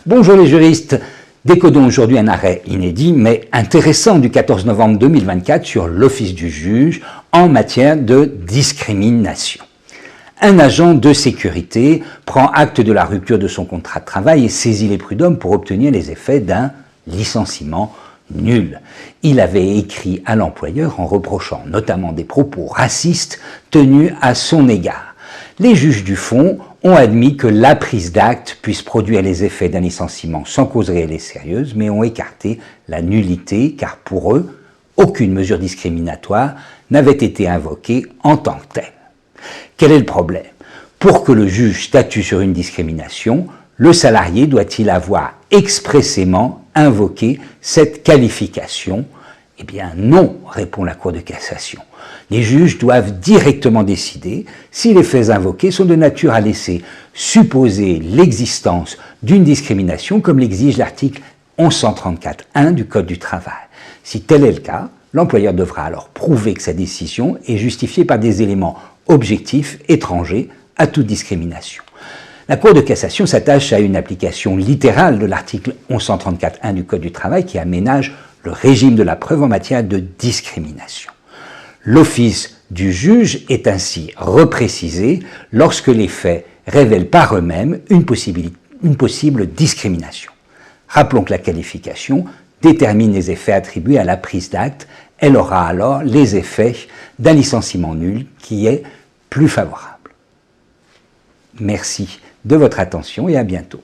Bonjour les juristes, décodons aujourd'hui un arrêt inédit mais intéressant du 14 novembre 2024 sur l'office du juge en matière de discrimination. Un agent de sécurité prend acte de la rupture de son contrat de travail et saisit les prud'hommes pour obtenir les effets d'un licenciement nul. Il avait écrit à l'employeur en reprochant notamment des propos racistes tenus à son égard. Les juges du fond ont admis que la prise d'acte puisse produire les effets d'un licenciement sans cause réelle et sérieuse, mais ont écarté la nullité car pour eux, aucune mesure discriminatoire n'avait été invoquée en tant que telle. Quel est le problème? Pour que le juge statue sur une discrimination, le salarié doit-il avoir expressément invoqué cette qualification? Eh bien non, répond la Cour de cassation. Les juges doivent directement décider si les faits invoqués sont de nature à laisser supposer l'existence d'une discrimination comme l'exige l'article 1134.1 du Code du travail. Si tel est le cas, l'employeur devra alors prouver que sa décision est justifiée par des éléments objectifs étrangers à toute discrimination. La Cour de cassation s'attache à une application littérale de l'article 1134.1 du Code du travail qui aménage le régime de la preuve en matière de discrimination. L'office du juge est ainsi reprécisé lorsque les faits révèlent par eux-mêmes une possible discrimination. Rappelons que la qualification détermine les effets attribués à la prise d'acte. Elle aura alors les effets d'un licenciement nul qui est plus favorable. Merci de votre attention et à bientôt.